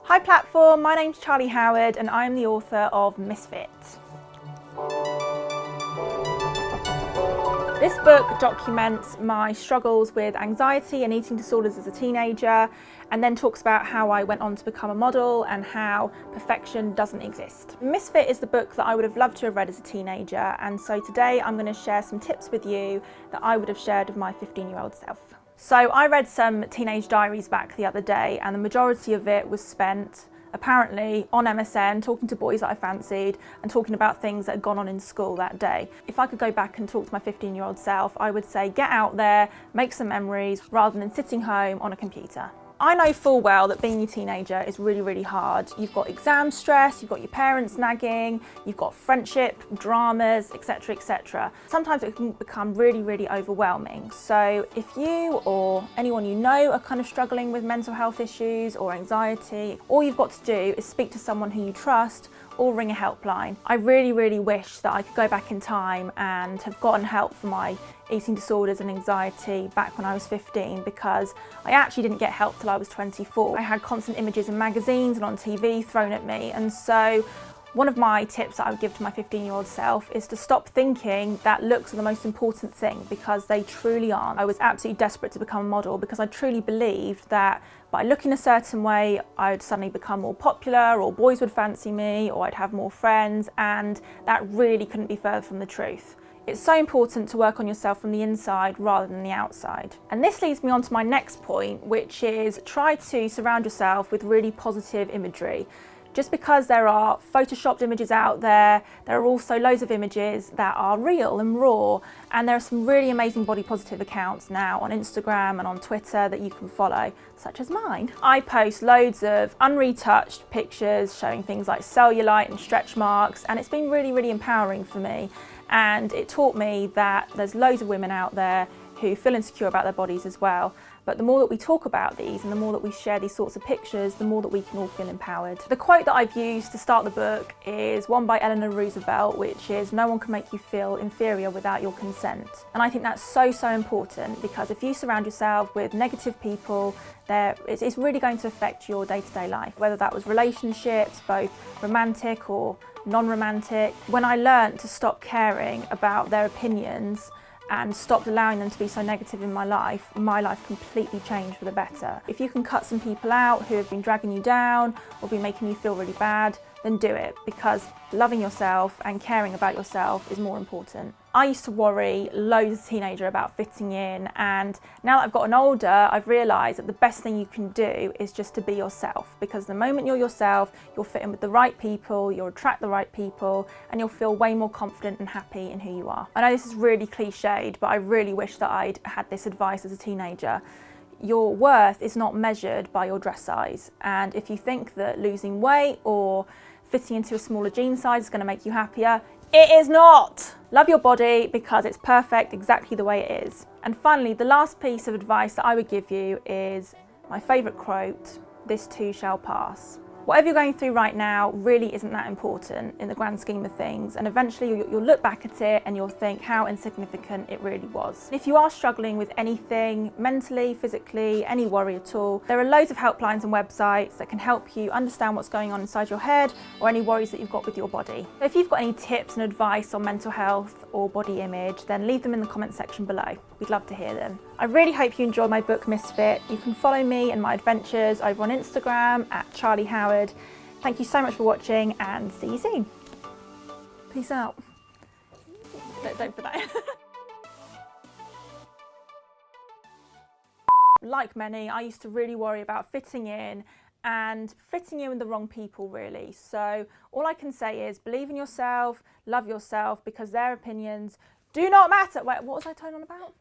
Hi Platform, my name's Charlie Howard and I'm the author of Misfit. This book documents my struggles with anxiety and eating disorders as a teenager, and then talks about how I went on to become a model and how perfection doesn't exist. Misfit is the book that I would have loved to have read as a teenager, and so today I'm going to share some tips with you that I would have shared with my 15-year-old self. So I read some teenage diaries back the other day, and the majority of it was spent apparently on MSN talking to boys that I fancied and talking about things that had gone on in school that day. If I could go back and talk to my 15-year-old self, I would say get out there, make some memories rather than sitting home on a computer. I know full well that being a teenager is really, really hard. You've got exam stress, you've got your parents nagging, you've got friendship, dramas, etc, etc. Sometimes it can become really, really overwhelming. So if you or anyone you know are kind of struggling with mental health issues or anxiety, all you've got to do is speak to someone who you trust or ring a helpline. I really, really wish that I could go back in time and have gotten help for my eating disorders and anxiety back when I was 15, because I actually didn't get help till I was 24. I had constant images in magazines and on TV thrown at me, and so one of my tips that I would give to my 15-year-old self is to stop thinking that looks are the most important thing, because they truly aren't. I was absolutely desperate to become a model because I truly believed that by looking a certain way I would suddenly become more popular, or boys would fancy me, or I'd have more friends, and that really couldn't be further from the truth. It's so important to work on yourself from the inside rather than the outside. And this leads me on to my next point, which is try to surround yourself with really positive imagery. Just because there are photoshopped images out there, there are also loads of images that are real and raw, and there are some really amazing body positive accounts now on Instagram and on Twitter that you can follow, such as mine. I post loads of unretouched pictures showing things like cellulite and stretch marks, and it's been really, really empowering for me. And it taught me that there's loads of women out there who feel insecure about their bodies as well. But the more that we talk about these and the more that we share these sorts of pictures, the more that we can all feel empowered. The quote that I've used to start the book is one by Eleanor Roosevelt, which is, "No one can make you feel inferior without your consent." And I think that's so, so important, because if you surround yourself with negative people, it's really going to affect your day-to-day life, whether that was relationships, both romantic or non-romantic. When I learned to stop caring about their opinions and stopped allowing them to be so negative in my life completely changed for the better. If you can cut some people out who have been dragging you down or been making you feel really bad, then do it, because loving yourself and caring about yourself is more important. I used to worry loads as a teenager about fitting in, and now that I've gotten older, I've realised that the best thing you can do is just to be yourself, because the moment you're yourself, you'll fit in with the right people, you'll attract the right people, and you'll feel way more confident and happy in who you are. I know this is really cliched, but I really wish that I'd had this advice as a teenager. Your worth is not measured by your dress size, and if you think that losing weight or fitting into a smaller jean size is going to make you happier, it is not! Love your body because it's perfect exactly the way it is. And finally, the last piece of advice that I would give you is my favourite quote: "This too shall pass." Whatever you're going through right now really isn't that important in the grand scheme of things, and eventually you'll look back at it and you'll think how insignificant it really was. If you are struggling with anything, mentally, physically, any worry at all, there are loads of helplines and websites that can help you understand what's going on inside your head or any worries that you've got with your body. So if you've got any tips and advice on mental health or body image, then leave them in the comment section below. We'd love to hear them. I really hope you enjoyed my book Misfit. You can follow me and my adventures over on Instagram at Charlie Howard. Thank you so much for watching, and see you soon. Peace out. Don't put that in. Like many, I used to really worry about fitting in with the wrong people, really. So all I can say is believe in yourself, love yourself, because their opinions do not matter. Wait, what was I talking on about?